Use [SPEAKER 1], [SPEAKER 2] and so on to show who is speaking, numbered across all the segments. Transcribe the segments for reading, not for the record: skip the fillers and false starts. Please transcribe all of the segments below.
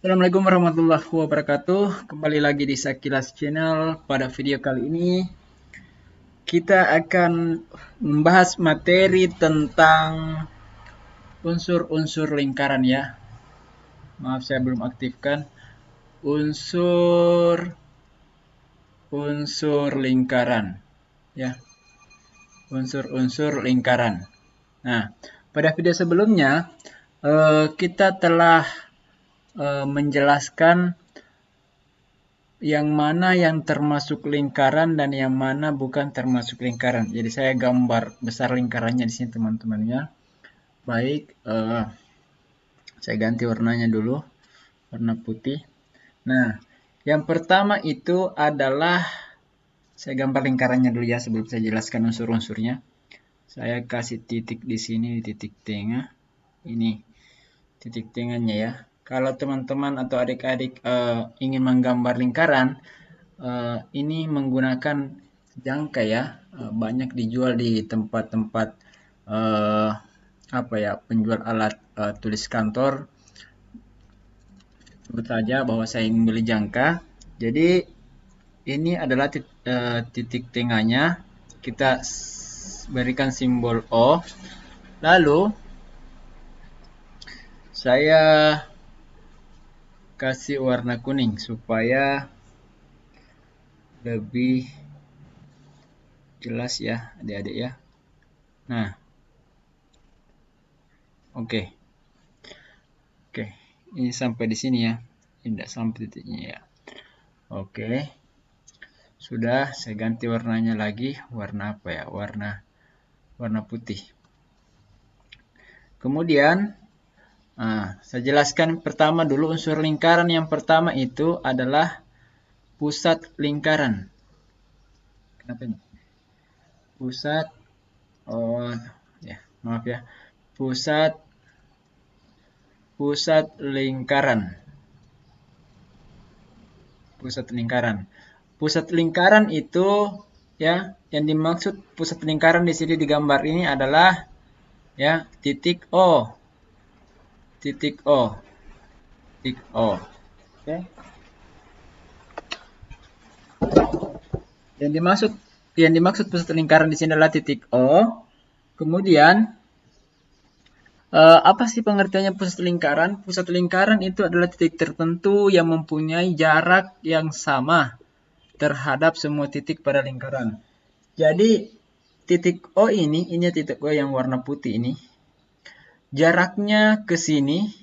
[SPEAKER 1] Assalamualaikum warahmatullahi wabarakatuh. Kembali lagi di Sakilas Channel. Pada video kali ini kita akan membahas materi tentang unsur-unsur lingkaran ya. Maaf saya belum aktifkan. Unsur lingkaran ya. Unsur-unsur lingkaran. Nah, pada video sebelumnya kita telah menjelaskan yang mana yang termasuk lingkaran dan yang mana bukan termasuk lingkaran. Jadi saya gambar besar lingkarannya di sini teman-teman ya. Baik, saya ganti warnanya dulu, warna putih. Nah, yang pertama itu adalah saya gambar lingkarannya dulu ya sebelum saya jelaskan unsur-unsurnya. Saya kasih titik di sini, titik tengah. Ini titik tengahnya ya. Kalau teman-teman atau adik-adik ingin menggambar lingkaran, ini menggunakan jangka ya, banyak dijual di tempat-tempat penjual alat tulis kantor. Sebut saja bahwa saya ingin beli jangka. Jadi ini adalah titik tengahnya. Kita berikan simbol O. Lalu saya kasih warna kuning supaya lebih jelas ya adik-adik ya. Nah, oke, ini sampai di sini ya, tidak sampai titiknya ya. Oke, sudah saya ganti warnanya lagi, warna apa ya? Warna putih. Kemudian saya jelaskan pertama dulu unsur lingkaran. Yang pertama itu adalah pusat lingkaran. Kenapa ini? Pusat, maaf ya, pusat lingkaran. Pusat lingkaran itu ya, yang dimaksud pusat lingkaran di sini di gambar ini adalah ya titik O. Oke. Yang dimaksud pusat lingkaran di sini adalah titik O. Kemudian apa sih pengertiannya pusat lingkaran? Pusat lingkaran itu adalah titik tertentu yang mempunyai jarak yang sama terhadap semua titik pada lingkaran. Jadi titik O ini titik O yang warna putih ini. Jaraknya ke sini,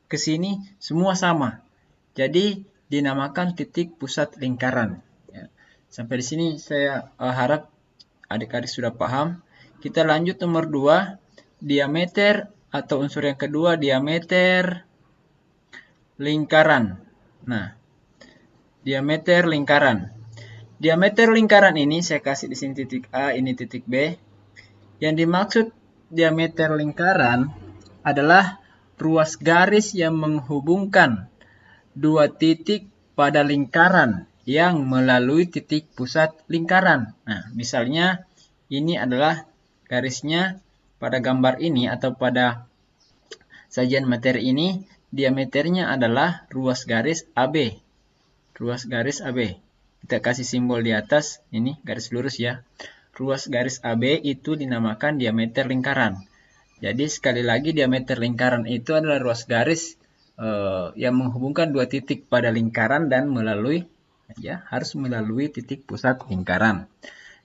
[SPEAKER 1] ke sini semua sama. Jadi dinamakan titik pusat lingkaran. Ya. Sampai di sini saya harap adik-adik sudah paham. Kita lanjut nomor 2, diameter atau unsur yang kedua, diameter lingkaran. Nah, diameter lingkaran. Diameter lingkaran ini saya kasih di sini titik A, ini titik B. Yang dimaksud diameter lingkaran adalah ruas garis yang menghubungkan dua titik pada lingkaran yang melalui titik pusat lingkaran. Nah, misalnya ini adalah garisnya pada gambar ini atau pada sajian materi ini, diameternya adalah ruas garis AB. Ruas garis AB. Kita kasih simbol di atas, ini garis lurus ya. Ruas garis AB itu dinamakan diameter lingkaran. Jadi sekali lagi diameter lingkaran itu adalah ruas garis yang menghubungkan dua titik pada lingkaran dan harus melalui titik pusat lingkaran.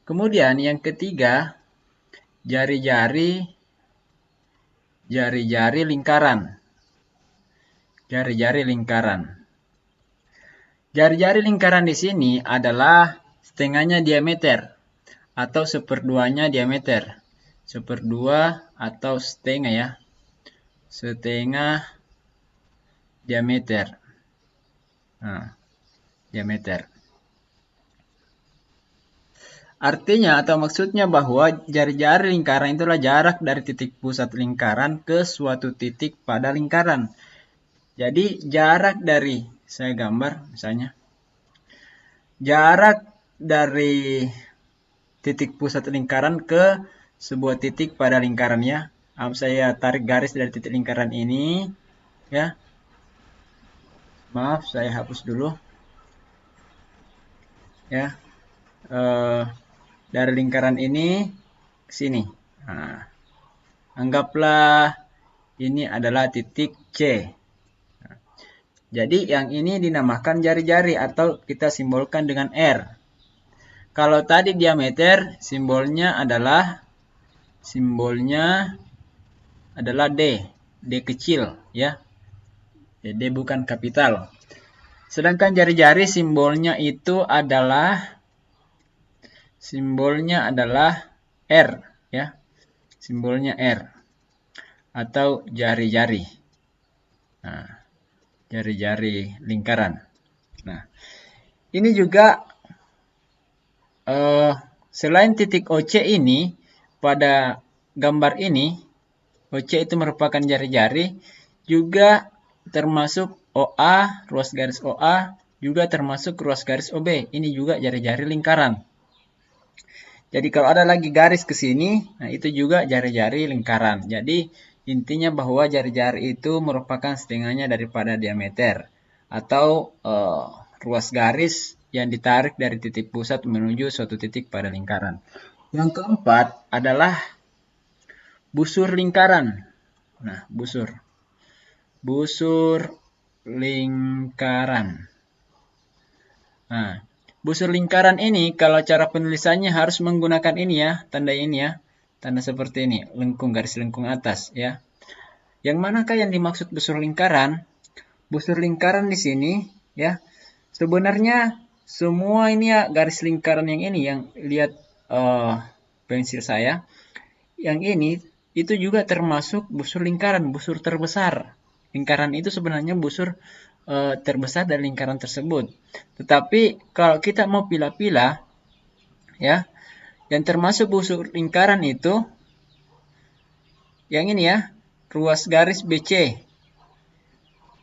[SPEAKER 1] Kemudian yang ketiga, jari-jari lingkaran. Jari-jari lingkaran di sini adalah setengahnya diameter atau seperduanya diameter. Seperdua atau setengah ya. Setengah diameter. Nah, diameter. Artinya atau maksudnya bahwa jari-jari lingkaran itulah jarak dari titik pusat lingkaran ke suatu titik pada lingkaran. Jadi jarak dari, saya gambar misalnya, jarak dari titik pusat lingkaran ke sebuah titik pada lingkarannya. Saya tarik garis dari titik lingkaran ini Ya. Maaf, saya hapus dulu. Ya. Dari lingkaran ini ke sini. Nah, anggaplah ini adalah titik C. Jadi yang ini dinamakan jari-jari atau kita simbolkan dengan R. Kalau tadi diameter, simbolnya adalah D, D kecil ya. D bukan kapital. Sedangkan jari-jari simbolnya adalah R ya. Simbolnya R atau jari-jari. Nah, jari-jari lingkaran. Nah, ini juga selain titik OC ini, pada gambar ini, OC itu merupakan jari-jari, juga termasuk OA, ruas garis OA, juga termasuk ruas garis OB. Ini juga jari-jari lingkaran. Jadi kalau ada lagi garis ke sini, nah itu juga jari-jari lingkaran. Jadi intinya bahwa jari-jari itu merupakan setengahnya daripada diameter atau ruas garis yang ditarik dari titik pusat menuju suatu titik pada lingkaran. Yang keempat adalah busur lingkaran. Nah, busur lingkaran. Nah, busur lingkaran ini kalau cara penulisannya harus menggunakan ini ya, tanda ini ya. Tanda seperti ini, lengkung, garis lengkung atas ya. Yang manakah yang dimaksud busur lingkaran? Busur lingkaran di sini ya. Sebenarnya semua ini ya garis lingkaran yang ini yang lihat pensil saya. Yang ini itu juga termasuk busur lingkaran, busur terbesar. Lingkaran itu sebenarnya busur terbesar dari lingkaran tersebut. Tetapi kalau kita mau pilah-pilah, ya, yang termasuk busur lingkaran itu, yang ini ya, ruas garis BC.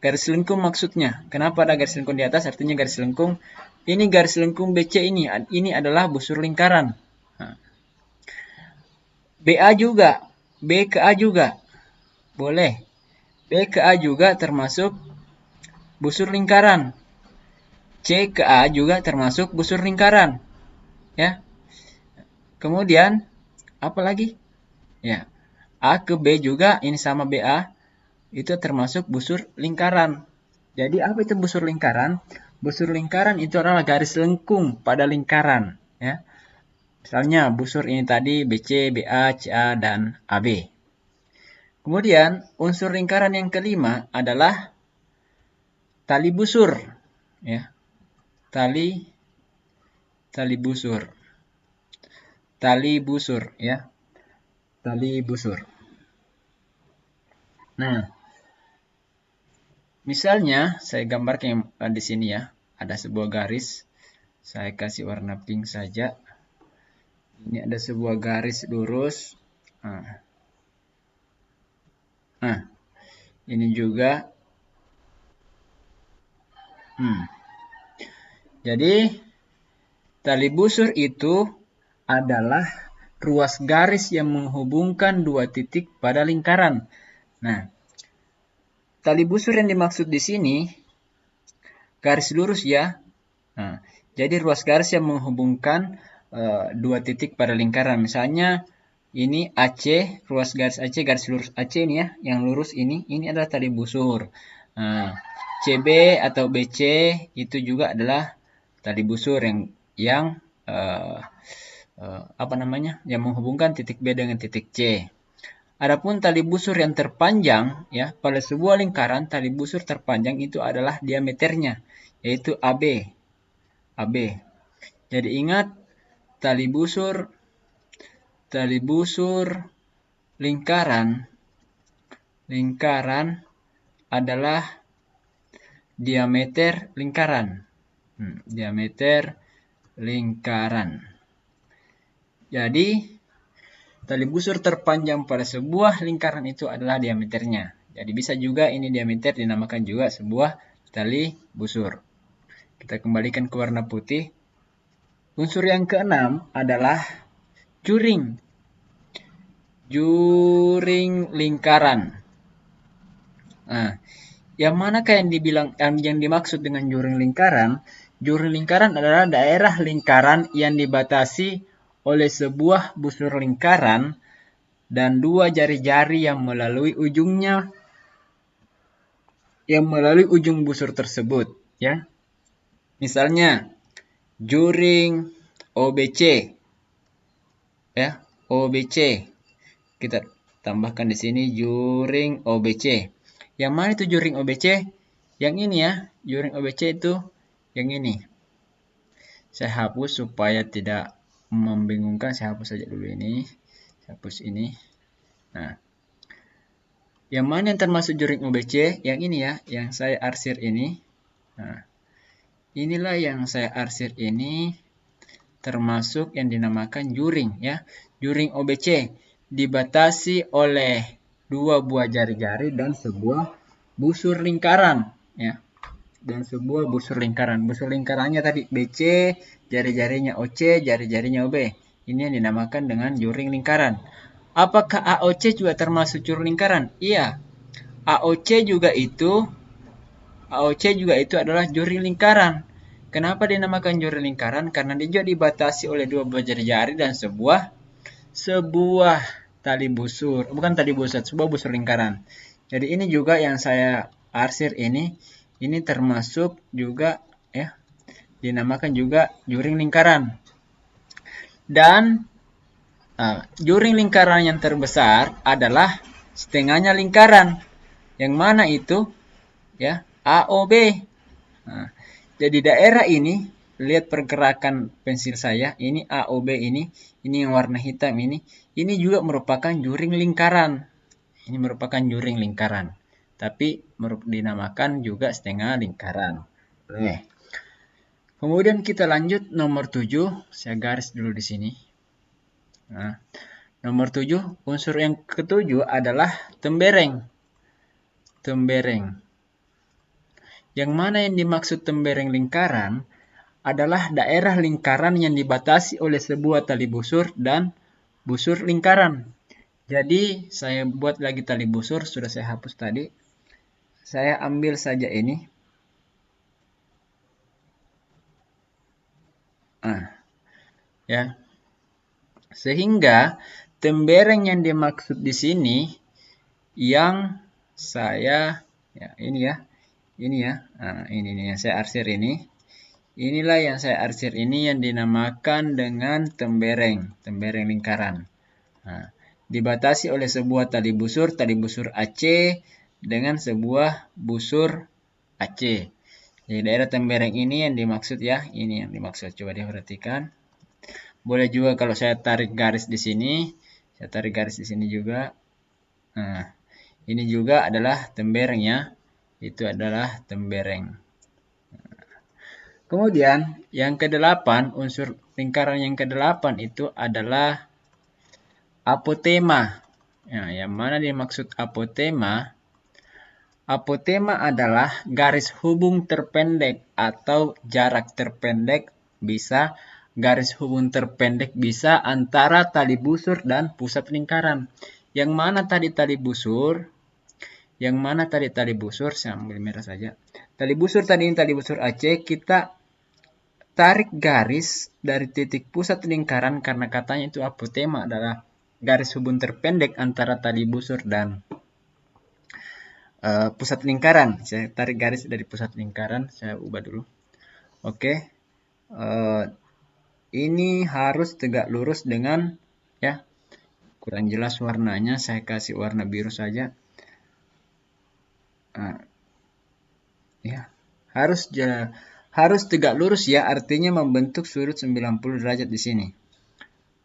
[SPEAKER 1] Garis lengkung maksudnya. Kenapa ada garis lengkung di atas? Artinya garis lengkung. Ini garis lengkung BC ini adalah busur lingkaran. Nah. BA juga, B ke A juga, boleh. B ke A juga termasuk busur lingkaran. C ke A juga termasuk busur lingkaran. Ya. Kemudian apa lagi? Ya. A ke B juga ini sama BA itu termasuk busur lingkaran. Jadi apa itu busur lingkaran? Busur lingkaran itu adalah garis lengkung pada lingkaran, ya. Misalnya busur ini tadi BC, BA, CA dan AB. Kemudian unsur lingkaran yang kelima adalah tali busur, ya. Tali busur. Tali busur, ya. Tali busur. Nah, misalnya saya gambarkan di sini ya, ada sebuah garis. Saya kasih warna pink saja. Ini ada sebuah garis lurus. Nah, ini juga. Jadi, tali busur itu adalah ruas garis yang menghubungkan dua titik pada lingkaran. Nah, tali busur yang dimaksud di sini garis lurus ya. Nah, jadi ruas garis yang menghubungkan dua titik pada lingkaran. Misalnya ini AC, ruas garis AC, garis lurus AC ini ya, yang lurus ini adalah tali busur. Nah, CB atau BC itu juga adalah tali busur yang yang menghubungkan titik B dengan titik C. Adapun tali busur yang terpanjang, ya, pada sebuah lingkaran, tali busur terpanjang itu adalah diameternya, yaitu AB. AB. Jadi ingat, tali busur lingkaran adalah diameter lingkaran. Diameter lingkaran. Jadi, tali busur terpanjang pada sebuah lingkaran itu adalah diameternya. Jadi bisa juga ini diameter dinamakan juga sebuah tali busur. Kita kembalikan ke warna putih. Unsur yang keenam adalah juring. Juring lingkaran. Nah, Yang manakah yang yang dimaksud dengan juring lingkaran? Juring lingkaran adalah daerah lingkaran yang dibatasi oleh sebuah busur lingkaran dan dua jari-jari yang melalui ujung busur tersebut, ya. Misalnya juring OBC, ya, OBC. Kita tambahkan di sini juring OBC. Yang mana itu juring OBC? Yang ini ya, juring OBC itu yang ini. Saya hapus supaya tidak membingungkan. Saya hapus saja dulu ini. Saya hapus ini. Nah, yang mana yang termasuk juring OBC? Yang ini ya, yang saya arsir ini. Nah, inilah yang saya arsir ini termasuk yang dinamakan juring ya. Juring OBC dibatasi oleh dua buah jari-jari dan sebuah busur lingkaran ya. Dan sebuah busur lingkaran. Busur lingkarannya tadi BC, jari-jarinya OC, jari-jarinya OB. Ini yang dinamakan dengan juring lingkaran. Apakah AOC juga termasuk juring lingkaran? Iya. AOC juga itu adalah juring lingkaran. Kenapa dinamakan juring lingkaran? Karena dia juga dibatasi oleh dua buah jari-jari dan sebuah tali busur. Bukan tali busur, sebuah busur lingkaran. Jadi ini juga yang saya arsir ini termasuk juga ya, dinamakan juga juring lingkaran. Dan juring lingkaran yang terbesar adalah setengahnya lingkaran. Yang mana itu? Ya, AOB. Nah, jadi daerah ini, lihat pergerakan pensil saya, ini AOB ini yang warna hitam ini juga merupakan juring lingkaran. Ini merupakan juring lingkaran, tapi dinamakan juga setengah lingkaran. Oke. Kemudian kita lanjut nomor 7, saya garis dulu di sini. Nah, nomor 7, unsur yang ketujuh adalah tembereng. Tembereng. Yang mana yang dimaksud tembereng lingkaran adalah daerah lingkaran yang dibatasi oleh sebuah tali busur dan busur lingkaran. Jadi, saya buat lagi tali busur, sudah saya hapus tadi. Saya ambil saja ini. Ya. Sehingga tembereng yang dimaksud di sini yang saya ini ya. Nah, ini yang saya arsir ini. Inilah yang saya arsir ini yang dinamakan dengan tembereng lingkaran. Nah, dibatasi oleh sebuah tali busur AC dengan sebuah busur AC. Jadi daerah tembereng ini yang dimaksud ya, ini yang dimaksud. Coba diperhatikan. Boleh juga kalau saya tarik garis di sini, saya tarik garis di sini juga. Nah, ini juga adalah tembereng ya. Itu adalah tembereng. Kemudian yang ke-8, unsur lingkaran yang ke-8 itu adalah apotema. Nah, yang mana dimaksud apotema? Apotema adalah garis hubung terpendek atau jarak terpendek bisa garis hubung terpendek bisa antara tali busur dan pusat lingkaran. Yang mana tadi tali busur? Yang mana tadi tali busur? Saya ambil merah saja. Tali busur tadi ini tali busur AC, kita tarik garis dari titik pusat lingkaran karena katanya itu apotema adalah garis hubung terpendek antara tali busur dan pusat lingkaran. Saya tarik garis dari pusat lingkaran, saya ubah dulu. Oke. Ini harus tegak lurus dengan ya. Kurang jelas warnanya, saya kasih warna biru saja. Ya. Harus tegak lurus ya, artinya membentuk sudut 90 derajat di sini.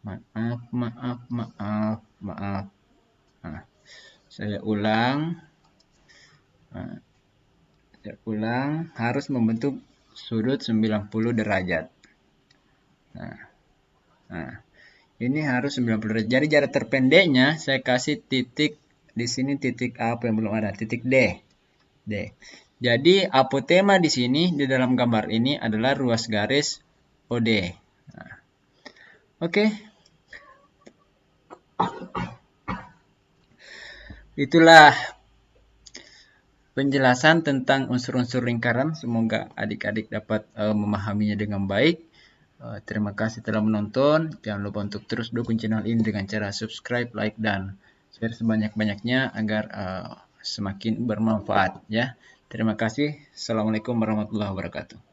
[SPEAKER 1] Maaf. Nah, saya ulang. Harus membentuk sudut 90 derajat. Nah, ini harus 90 derajat. Jadi jarak terpendeknya saya kasih titik di sini, titik apa yang belum ada, titik D. Jadi apotema di sini di dalam gambar ini adalah ruas garis OD. Nah, oke. Itulah penjelasan tentang unsur-unsur lingkaran. Semoga adik-adik dapat memahaminya dengan baik. Terima kasih telah menonton. Jangan lupa untuk terus dukung channel ini dengan cara subscribe, like, dan share sebanyak-banyaknya agar semakin bermanfaat ya. Terima kasih. Assalamualaikum warahmatullahi wabarakatuh.